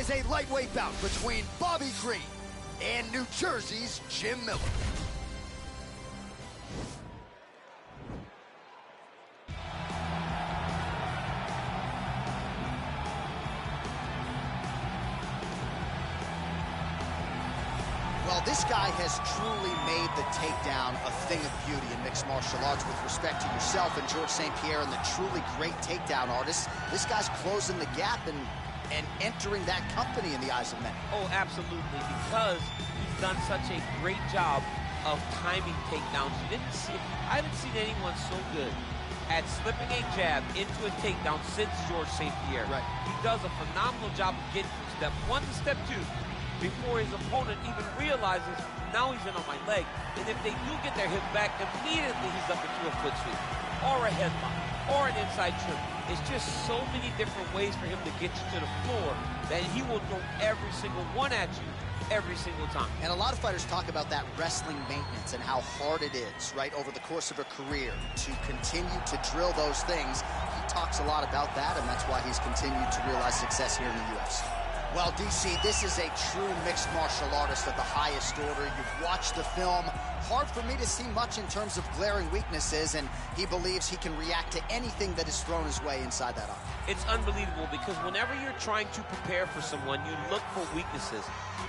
is a lightweight bout between Bobby Green and New Jersey's Jim Miller. Well, this guy has truly made the takedown a thing of beauty in mixed martial arts. With respect to yourself and George St. Pierre and the truly great takedown artists, this guy's closing the gap and entering that company in the eyes of many. Oh, absolutely, because he's done such a great job of timing takedowns. I haven't seen anyone so good at slipping a jab into a takedown since George St. Pierre. Right. He does a phenomenal job of getting from step 1 to step 2 before his opponent even realizes now he's in on my leg. And if they do get their hip back, immediately he's up into a foot sweep or a headlock or an inside trip. It's just so many different ways for him to get you to the floor that he will throw every single one at you every single time. And a lot of fighters talk about that wrestling maintenance and how hard it is, right, over the course of a career to continue to drill those things. He talks a lot about that, and that's why he's continued to realize success here in the UFC. Well, DC, this is a true mixed martial artist of the highest order. You've watched the film. Hard for me to see much in terms of glaring weaknesses, and he believes he can react to anything that is thrown his way inside that arm. It's unbelievable because whenever you're trying to prepare for someone, you look for weaknesses.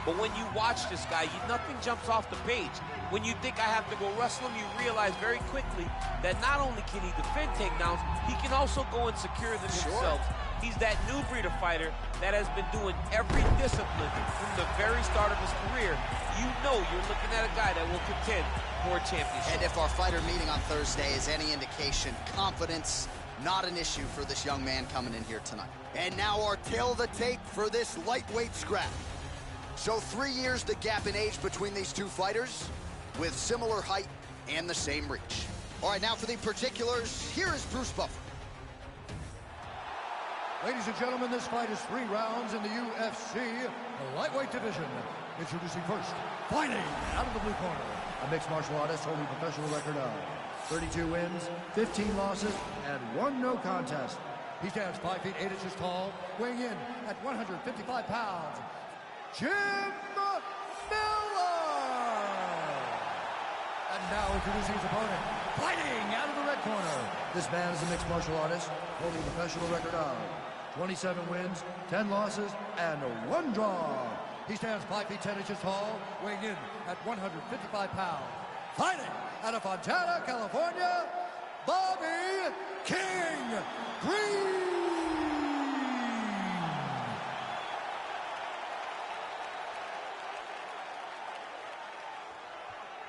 But when you watch this guy, nothing jumps off the page. When you think I have to go wrestle him, you realize very quickly that not only can he defend takedowns, he can also go and secure them himself. He's that new breed of fighter that has been doing every discipline from the very start of his career. You know you're looking at a guy that will contend for a championship. And if our fighter meeting on Thursday is any indication, confidence, not an issue for this young man coming in here tonight. And now our tail of the tape for this lightweight scrap. So 3 years the gap in age between these two fighters, with similar height and the same reach. All right, now for the particulars, here is Bruce Buffer. Ladies and gentlemen, this fight is 3 rounds in the UFC, the lightweight division. Introducing first, fighting out of the blue corner, a mixed martial artist holding a professional record of 32 wins, 15 losses, and 1 no contest. He stands 5 feet 8 inches tall, weighing in at 155 pounds. Jim Miller! And now introducing his opponent, fighting out of the red corner. This man is a mixed martial artist holding a professional record of 27 wins, 10 losses, and 1 draw. He stands 5 feet 10 inches tall, weighing in at 155 pounds. Fighting out of Fontana, California, Bobby King Green!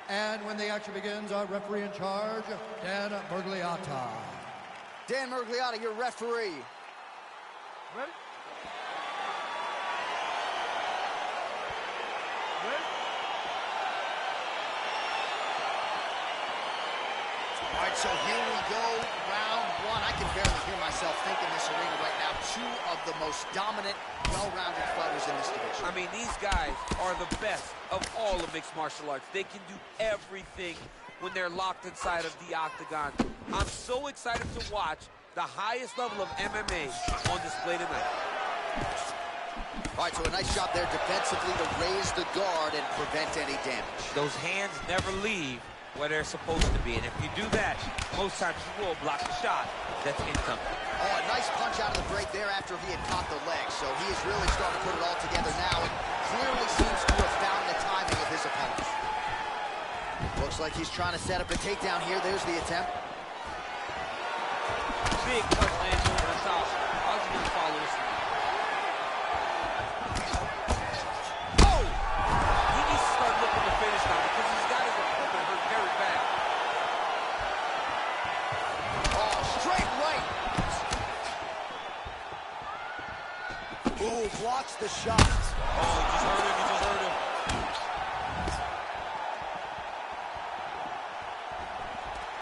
And when the action begins, our referee in charge, Dan Mergliata. Dan Mergliata, your referee. Ready? All right, so here we go, round 1. I can barely hear myself think in this arena right now. 2 of the most dominant, well-rounded fighters in this division. I mean, these guys are the best of all of mixed martial arts. They can do everything when they're locked inside of the octagon. I'm so excited to watch the highest level of MMA on display tonight. All right, so a nice job there defensively to raise the guard and prevent any damage. Those hands never leave where they're supposed to be, and if you do that, most times you will block the shot that's incoming. Oh, a nice punch out of the break there after he had caught the leg, so he is really starting to put it all together now and clearly seems to have found the timing of his opponent. Looks like he's trying to set up a takedown here. There's the attempt. Big punch lands over the top. How's he going to follow this? Oh! He needs to start looking to finish now because he's got his opponent hurt very bad. Oh, straight right. Ooh, blocks the shot. Oh, he just hurt him. He just hurt him.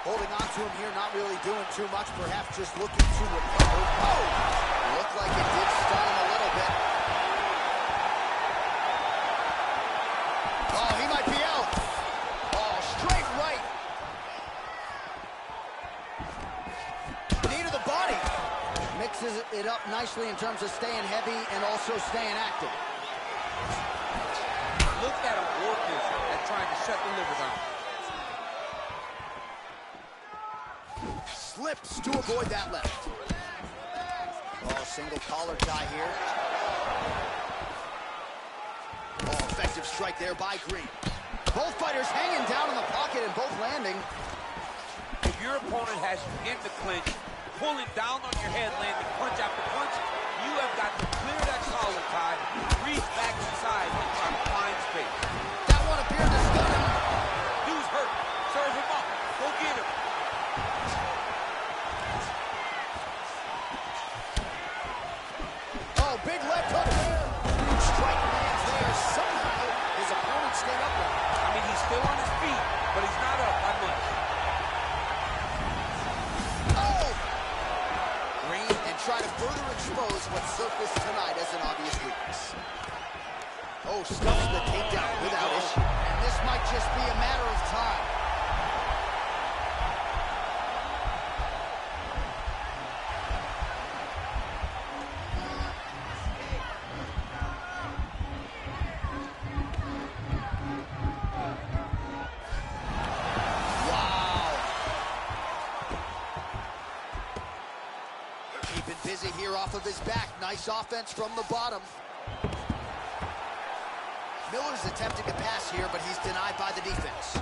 Holding on to him here, not really doing too much, perhaps just looking to recover. Oh! Looked like it did stun him a little bit. Oh, he might be out. Oh, straight right. Knee to the body. mixes it up nicely in terms of staying heavy and also staying active. Look at him working and trying to shut the liver down. Slips to avoid that left. Oh, single collar tie here. Oh, effective strike there by Green. Both fighters hanging down in the pocket and both landing. If your opponent has you in the clinch, pulling down on your head, landing punch after punch, you have got to clear that collar tie, reach back inside, and try to find space. That one appeared to stun him. Dude's hurt. Serve him up. Go get him. Oh, big left hook there. Strike lands there. Somehow his opponent stayed upright. I mean, he's still on his feet, but he's not up by much. Oh! Green and try to further expose what surfaced tonight as an obvious weakness. Oh, stuffs the takedown without issue. And this might just be a matter of time. Keeping busy here off of his back. Nice offense from the bottom. Miller's attempting to pass here, but he's denied by the defense.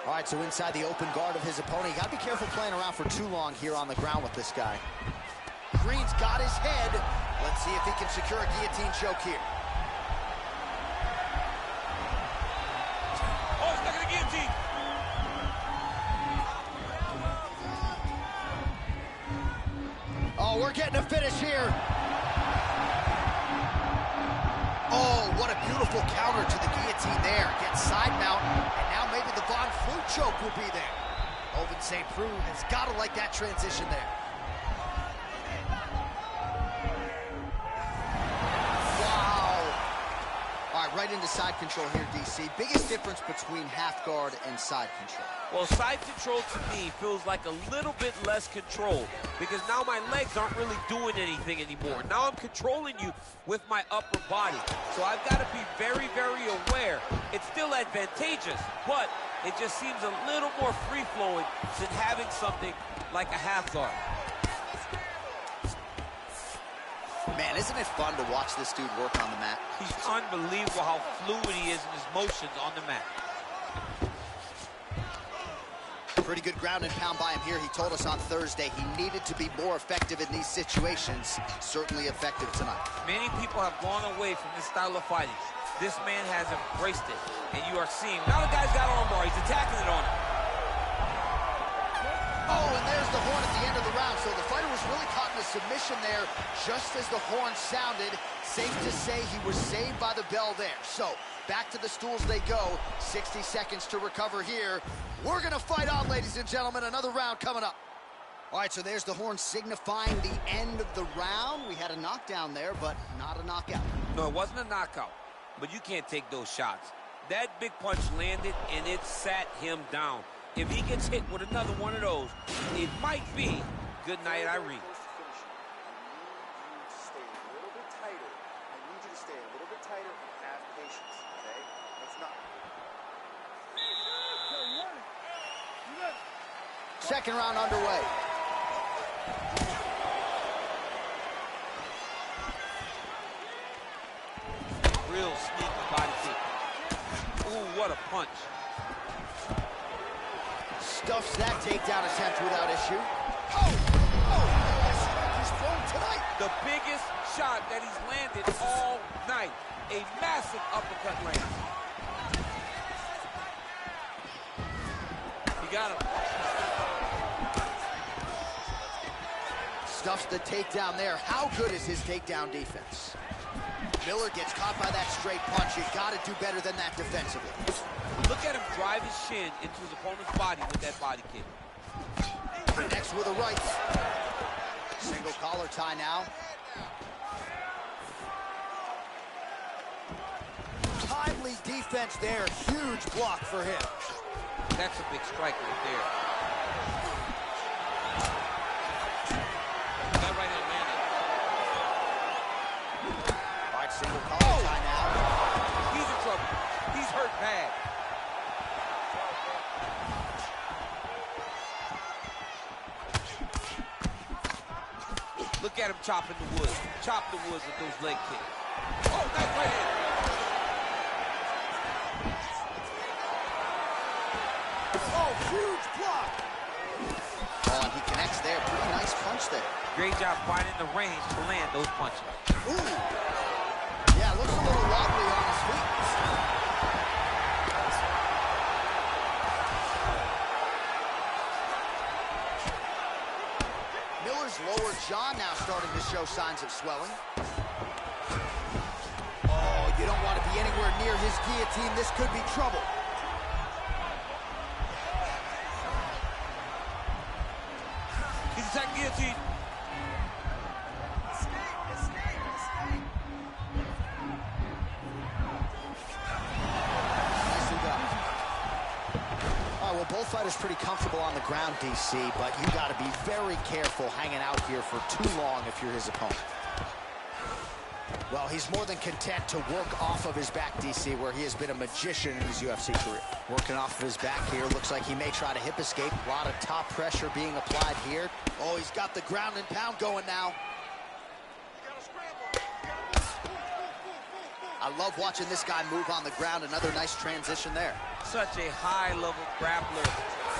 All right, so inside the open guard of his opponent. You got to be careful playing around for too long here on the ground with this guy. Green's got his head. Let's see if he can secure a guillotine choke here. Oh, stuck in the guillotine. Oh, we're getting a finish here. Oh, what a beautiful counter to the guillotine there. Gets side mount, and now maybe the Von Flue choke will be there. Oven St. Preux has got to like that transition there. Right into side control here, DC. Biggest difference between half guard and side control? Well, side control to me feels like a little bit less control because now my legs aren't really doing anything anymore. Now I'm controlling you with my upper body. So I've got to be very, very aware. It's still advantageous, but it just seems a little more free-flowing than having something like a half guard. Man, isn't it fun to watch this dude work on the mat? He's unbelievable how fluid he is in his motions on the mat. Pretty good ground and pound by him here. He told us on Thursday he needed to be more effective in these situations. Certainly effective tonight. Many people have gone away from this style of fighting. This man has embraced it, and you are seeing. Now the guy's got armbar. He's attacking it on him. Oh, and there's the horn at the end of the round. So the fighter was really caught in a submission there just as the horn sounded. Safe to say he was saved by the bell there. So back to the stools they go. 60 seconds to recover here. We're going to fight on, ladies and gentlemen. Another round coming up. All right, so there's the horn signifying the end of the round. We had a knockdown there, but not a knockout. No, it wasn't a knockout, but you can't take those shots. That big punch landed, and it sat him down. If he gets hit with another one of those, it might be good night, Irene. Second round underway. Real sneaky body kick. Ooh, what a punch. Stuffs that takedown attempt without issue. Oh, this strike he's thrown tonight. The biggest shot that he's landed all night. A massive uppercut land. He got him. Stuffs the takedown there. How good is his takedown defense? Miller gets caught by that straight punch. You got to do better than that defensively. Look at him drive his shin into his opponent's body with that body kick. Connects with a right. Single collar. collar tie now. Timely defense there. Huge block for him. That's a big strike right there. That right hand landed. All right, single collar tie now. He's in trouble. He's hurt bad. Look at him chopping the wood. Chop the woods with those leg kicks. Oh, nice right hand. Oh, huge block. Oh, and he connects there. Pretty nice punch there. Great job finding the range to land those punches. Ooh. Yeah, looks a little wobbly on his feet. Miller's lower jaw now starting to show signs of swelling. Oh, you don't want to be anywhere near his guillotine. This could be trouble. He's attacking guillotine. Well, both fighters pretty comfortable on the ground, DC, but you got to be very careful hanging out here for too long if you're his opponent. Well, he's more than content to work off of his back, DC, where he has been a magician in his UFC career. Working off of his back here, looks like he may try to hip escape. A lot of top pressure being applied here. Oh, he's got the ground and pound going now. I love watching this guy move on the ground. Another nice transition there. Such a high-level grappler.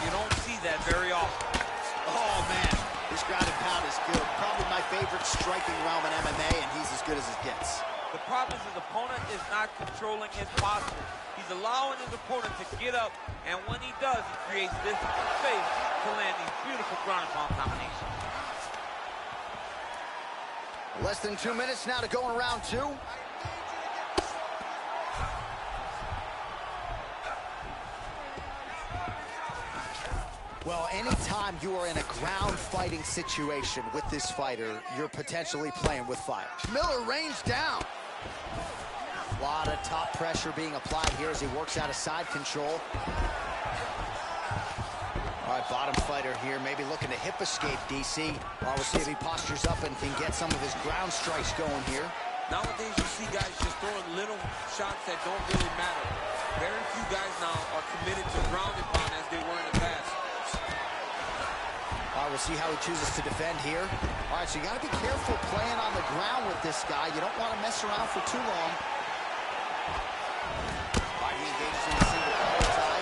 You don't see that very often. Oh, man. This ground and pound is good. Probably my favorite striking realm in MMA, and he's as good as it gets. The problem is his opponent is not controlling his posture. He's allowing his opponent to get up, and when he does, he creates this space to land these beautiful ground and pound combinations. Less than 2 minutes now to go in round two. Well, anytime you are in a ground fighting situation with this fighter, you're potentially playing with fire. Miller rains down. A lot of top pressure being applied here as he works out of side control. All right, bottom fighter here, maybe looking to hip escape, DC. Well, we'll see if he postures up and can get some of his ground strikes going here. Nowadays, you see guys just throwing little shots that don't really matter. Very few guys now are committed to ground and pound as they were in the past. All right, we'll see how he chooses to defend here. All right, so you got to be careful playing on the ground with this guy. You don't want to mess around for too long. All right, he engages in a single collar tie.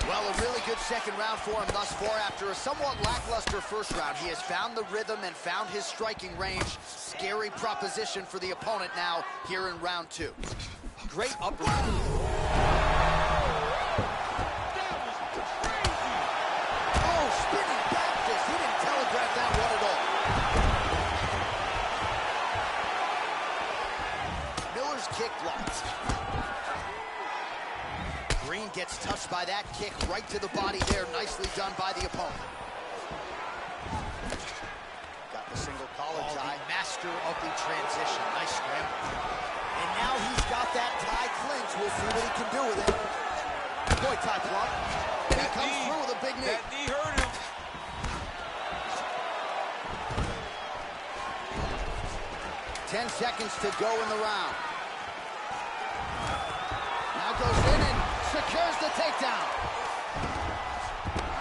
Well, a really good second round for him thus far. After a somewhat lackluster first round, he has found the rhythm and found his striking range. Scary proposition for the opponent now here in round two. Great upper. That one at all. Miller's kick blocked. Green gets touched by that kick right to the body there. Nicely done by the opponent. Got the single collar tie. Master of the transition. Nice scramble. And now he's got that tie clinch. We'll see what he can do with it. Boy, tie block. He comes through with a big knee. That knee hurt him. 10 seconds to go in the round. Now goes in and secures the takedown.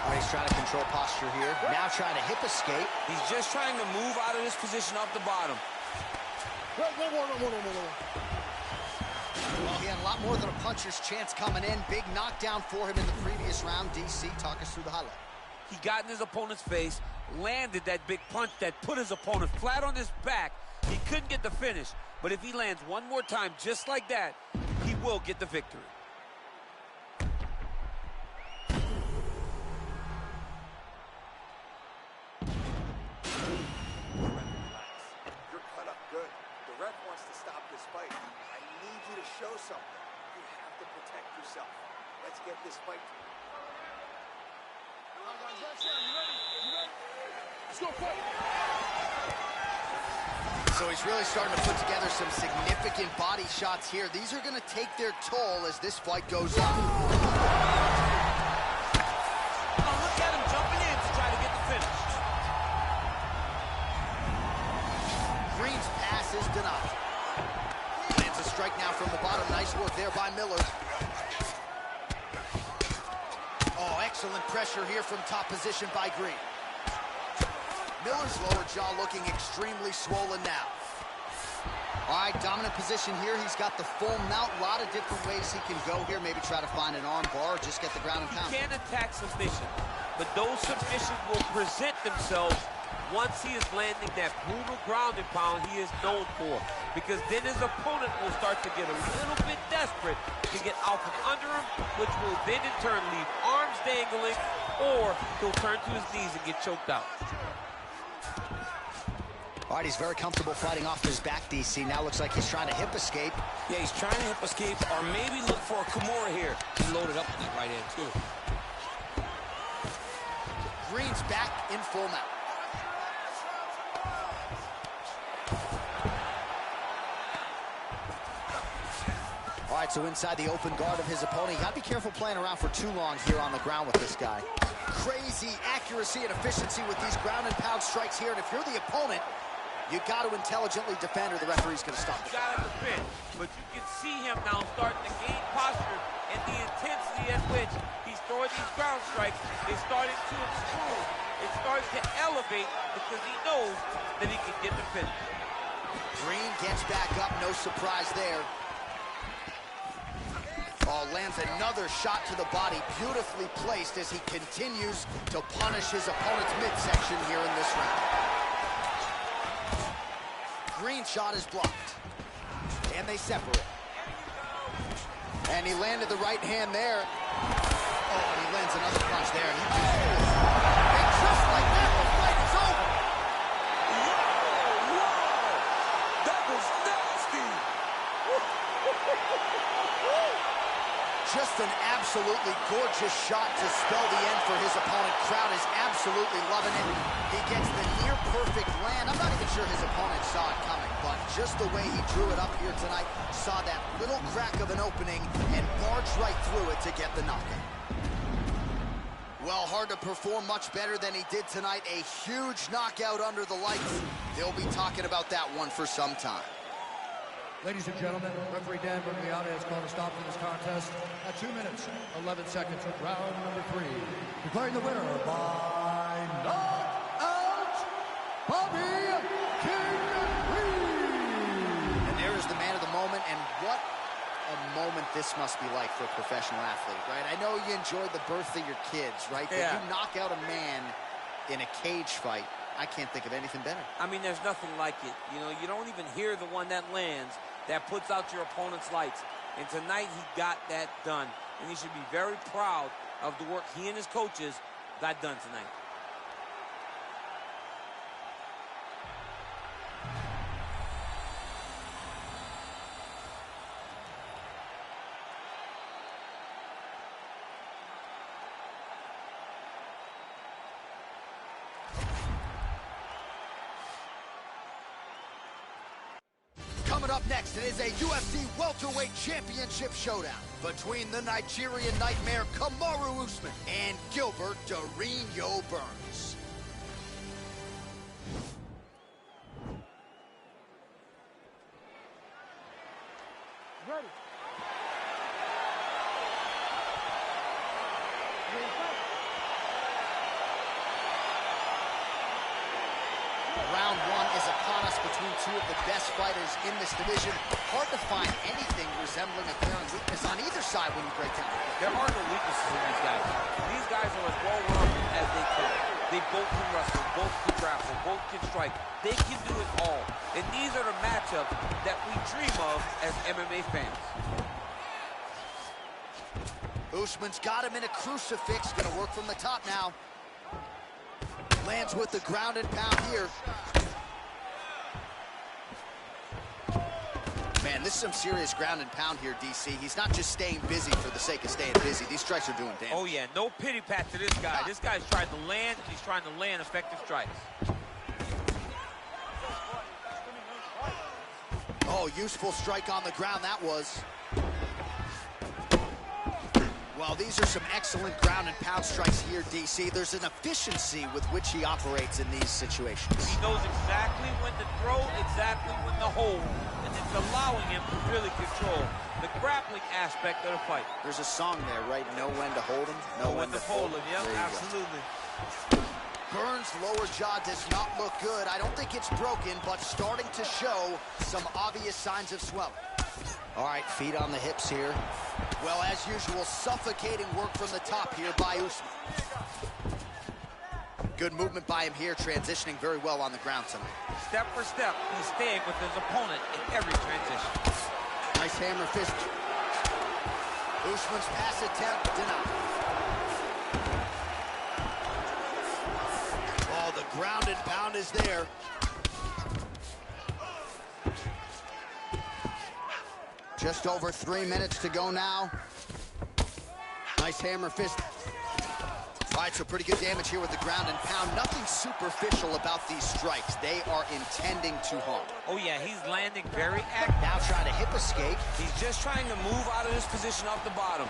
Oh, he's trying to control posture here. Now trying to hip escape. He's just trying to move out of this position off the bottom. Well, he had a lot more than a puncher's chance coming in. Big knockdown for him in the previous round. DC, talk us through the highlight. He got in his opponent's face, landed that big punch that put his opponent flat on his back. He couldn't get the finish, but if he lands one more time just like that, he will get the victory. You're cut up good. The ref wants to stop this fight. I need you to show something. You have to protect yourself. Let's get this fight. You ready? You ready? Let's go fight. So he's really starting to put together some significant body shots here. These are going to take their toll as this fight goes on. Oh, look at him jumping in to try to get the finish. Green's pass is denied. Lands a strike now from the bottom. Nice work there by Miller. Oh, excellent pressure here from top position by Green. Miller's lower jaw looking extremely swollen now. All right, dominant position here. He's got the full mount. A lot of different ways he can go here. Maybe try to find an arm bar or just get the ground and pound. He can't attack submission, but those submissions will present themselves once he is landing that brutal ground and pound he is known for. Because then his opponent will start to get a little bit desperate to get out from under him, which will then in turn leave arms dangling, or he'll turn to his knees and get choked out. All right, he's very comfortable fighting off his back, DC. Now looks like he's trying to hip escape. Yeah, he's trying to hip escape, or maybe look for a Kamaru here. He loaded up with that right hand, too. Green's back in full mount. All right, so inside the open guard of his opponent. You got to be careful playing around for too long here on the ground with this guy. Crazy accuracy and efficiency with these ground and pound strikes here. And if you're the opponent, you got to intelligently defend or the referee's going to stop it. You got to defend, but you can see him now starting to gain posture, and the intensity at which he's throwing these ground strikes is starting to improve. It's starting to elevate because he knows that he can get the finish. Green gets back up, no surprise there. Oh, lands another shot to the body, beautifully placed as he continues to punish his opponent's midsection here in this round. Green shot is blocked, and they separate. And he landed the right hand there. Oh, and he lands another punch there. And just like that, the fight is over. Whoa! That was nasty! Just an absolutely gorgeous shot to spell the end for his opponent. Crowd is absolutely loving it. He gets the near-perfect land. I'm not even sure his opponent saw it coming, but just the way he drew it up here tonight, saw that little crack of an opening and barged right through it to get the knockout. Well, hard to perform much better than he did tonight. A huge knockout under the lights. They'll be talking about that one for some time. Ladies and gentlemen, referee Dan Bergliata has called a stop to this contest at 2 minutes, 11 seconds of round number 3. Declaring the winner by knockout, Bobby King Reed. And there is the man of the moment, and what a moment this must be like for a professional athlete, right? I know you enjoyed the birth of your kids, right? But you knock out a man in a cage fight. I can't think of anything better. I mean, there's nothing like it. You know, you don't even hear the one that lands that puts out your opponent's lights. And tonight he got that done. And he should be very proud of the work he and his coaches got done tonight. Coming up next, it is a UFC Welterweight Championship showdown between the Nigerian Nightmare Kamaru Usman and Gilbert Burns. Ready. Round one is upon us between two of the best fighters in this division. Hard to find anything resembling a glaring weakness on either side when you break down. There are no weaknesses in these guys. These guys are as well-rounded as they can. They both can wrestle, both can grapple, both can strike. They can do it all. And these are the matchups that we dream of as MMA fans. Usman's got him in a crucifix. Gonna work from the top now. Lands with the ground and pound here. Man, this is some serious ground and pound here, DC. He's not just staying busy for the sake of staying busy. These strikes are doing damage. Oh, yeah. No pity pat to this guy. This guy's trying to land. He's trying to land effective strikes. Oh, useful strike on the ground, that was. Well, these are some excellent ground and pound strikes here, DC. There's an efficiency with which he operates in these situations. He knows exactly when to throw, exactly when to hold, and it's allowing him to really control the grappling aspect of the fight. There's a song there, right? Know when to hold him, know when to fold him. Yep, absolutely. Burns' lower jaw does not look good. I don't think it's broken, but starting to show some obvious signs of swelling. All right, feet on the hips here. Well, as usual, suffocating work from the top here by Usman. Good movement by him here, transitioning very well on the ground tonight. Step for step, he's staying with his opponent in every transition. Nice hammer fist. Usman's pass attempt denied. Oh, the ground and pound is there. Just over 3 minutes to go now. Nice hammer fist. All right, so pretty good damage here with the ground and pound. Nothing superficial about these strikes. They are intending to harm. Oh, yeah, he's landing very active. Now trying to hip escape. He's just trying to move out of this position off the bottom.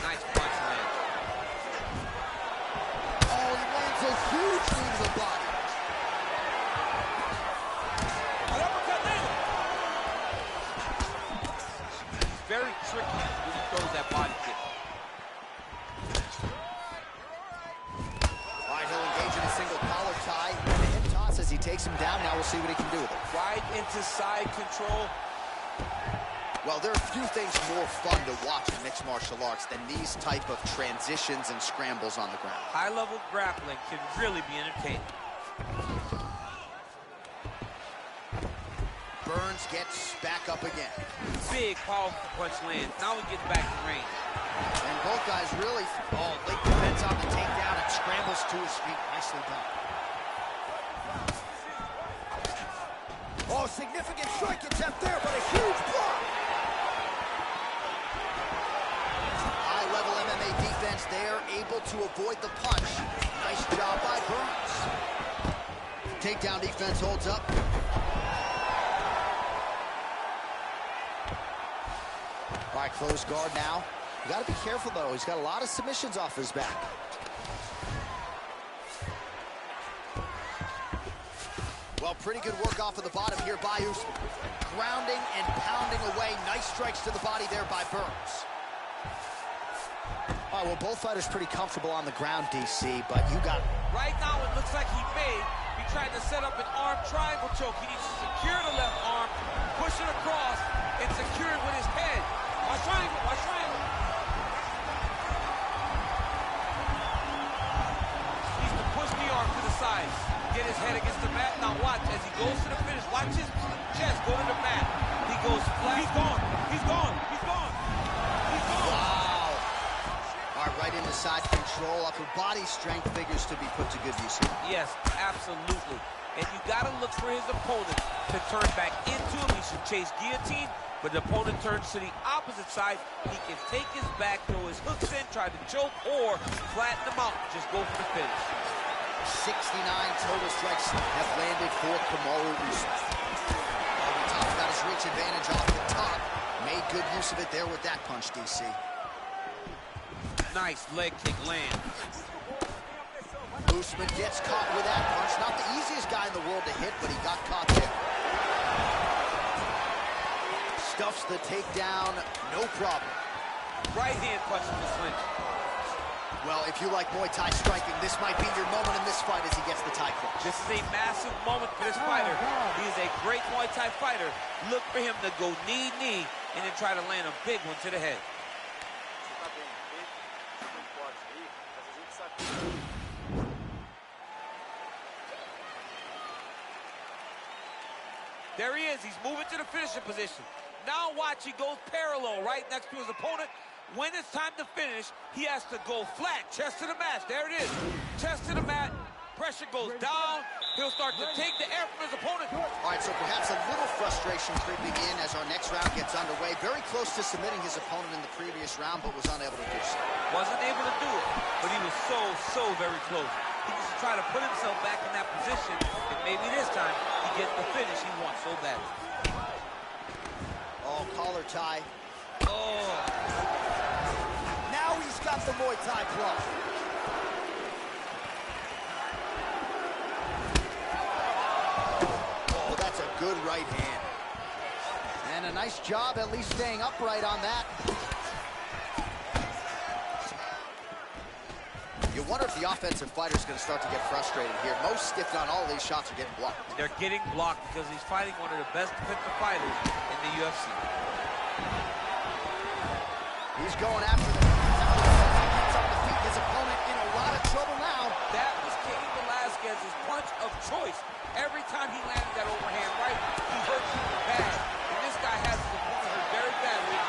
Nice punch land. Oh, he lands a huge knee to the body. Very tricky when he throws that body kick. All right, he'll engage in a single collar tie. And a hip toss as he takes him down. Now we'll see what he can do with it. Right into side control. Well, there are few things more fun to watch in mixed martial arts than these type of transitions and scrambles on the ground. High-level grappling can really be entertaining. Burns gets back up again. Big, powerful punch lands. Now we get back to range. And both guys really, late defense on the takedown and scrambles to his feet. Nicely done. Oh, significant strike attempt there, but a huge block. High-level MMA defense there, able to avoid the punch. Nice job by Burns. Takedown defense holds up. All right, close guard now. You got to be careful, though. He's got a lot of submissions off his back. Well, pretty good work off of the bottom here by Usman. Grounding and pounding away. Nice strikes to the body there by Burns. All right, well, both fighters pretty comfortable on the ground, DC, but you got... Right now, it looks like he may be trying to set up an arm triangle choke. He needs to secure the left arm, push it across, and secure it with his head. Watch triangle, watch triangle. Needs to push the arm to the side. Get his head against the mat. Now watch as he goes to the finish. Watch his chest go to the mat. He goes flat. He's gone. He's gone. He's gone. He's gone. Wow. All right, right into side control. Upper body strength figures to be put to good use here. Yes, absolutely. And you got to look for his opponent to turn back into him. He should chase guillotine, but the opponent turns to the opposite side. He can take his back, throw his hooks in, try to choke, or flatten him out. Just go for the finish. 69 total strikes have landed for Kamaru Usman. Well, we talked about his reach advantage off the top. Made good use of it there with that punch, DC. Nice leg kick land. Usman gets caught with that punch. Not the easiest guy in the world to hit, but he got caught there. Stuffs the takedown, no problem. Right hand punch in the clinch. Well, if you like Muay Thai striking, this might be your moment in this fight as he gets the Thai clinch. This is a massive moment for this fighter. He is a great Muay Thai fighter. Look for him to go knee, and then try to land a big one to the head. There he is. He's moving to the finishing position. Now watch, he goes parallel right next to his opponent. When it's time to finish, he has to go flat, chest to the mat. There it is. Chest to the mat, pressure goes down, he'll start to take the air from his opponent. All right, so perhaps a little frustration creeping in as our next round gets underway. Very close to submitting his opponent in the previous round, but was unable to do so. Wasn't able to do it, but he was so very close. He just tried to put himself back in that position, and maybe this time he gets the finish he wants so badly. Oh, collar tie. Oh. Now he's got the Muay Thai club. Oh, that's a good right hand. And a nice job at least staying upright on that. You wonder if the offensive fighter is going to start to get frustrated here. Most stiffed on all these shots are getting blocked. They're getting blocked because he's fighting one of the best defensive fighters in the UFC. He's going after the keeps on the feet. His opponent in a lot of trouble now. That was Cain Velasquez's punch of choice. Every time he landed that overhand right, he hurt people bad. And this guy has his opponent hurt very badly.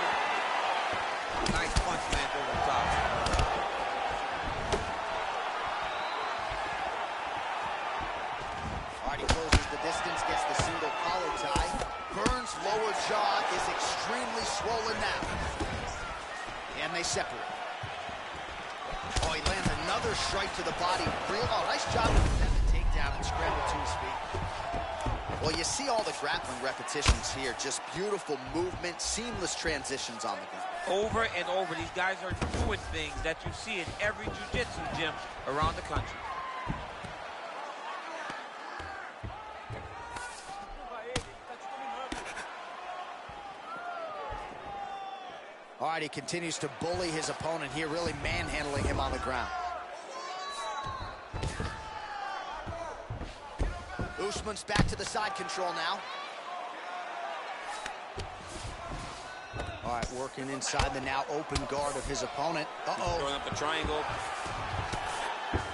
Nice punch landed over the top. Already closes the distance, gets the single collar tie. Burns' lower jaw is extremely swollen now. And they separate. Oh, he lands another strike to the body. Oh, nice job to defend the takedown and scramble to his feet. Well, you see all the grappling repetitions here. Just beautiful movement, seamless transitions on the ground. Over and over, these guys are doing things that you see in every jiu-jitsu gym around the country. All right, he continues to bully his opponent here, really manhandling him on the ground. Usman's back to the side control now. All right, working inside the now open guard of his opponent. Uh-oh. Throwing up a triangle.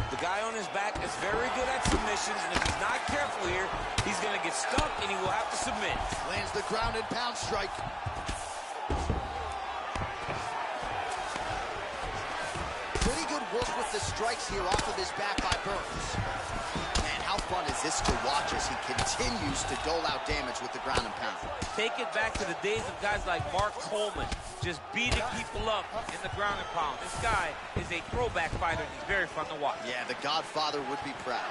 The guy on his back is very good at submissions, and if he's not careful here, he's going to get stuck, and he will have to submit. Lands the ground and pound strike. Pretty good work with the strikes here off of his back by Burns. Man, how fun is this to watch as he continues to dole out damage with the ground and pound. Take it back to the days of guys like Mark Coleman, just beating people up in the ground and pound. This guy is a throwback fighter, and he's very fun to watch. Yeah, the Godfather would be proud.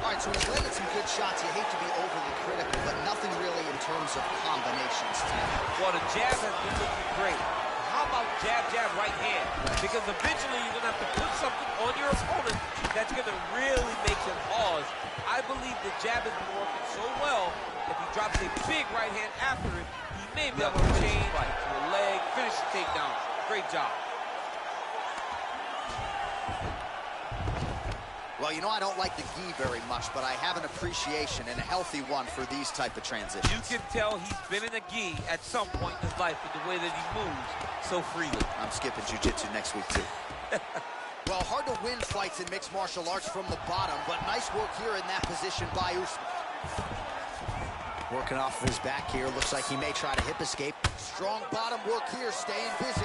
All right, so he's landed some good shots. You hate to be overly critical, but nothing really in terms of combinations tonight. Well, the jab has been looking great. How about jab, jab, right hand? Because eventually you're going to have to put something on your opponent that's going to really make him pause. I believe the jab has been working so well, if he drops a big right hand after it, he may be able to change to a leg, finish the takedown. Great job. Well, you know, I don't like the gi very much, but I have an appreciation and a healthy one for these type of transitions. You can tell he's been in a gi at some point in his life with the way that he moves so freely. I'm skipping jiu-jitsu next week, too. Well, hard to win fights in mixed martial arts from the bottom, but nice work here in that position by Usman. Working off of his back here. Looks like he may try to hip escape. Strong bottom work here, staying busy.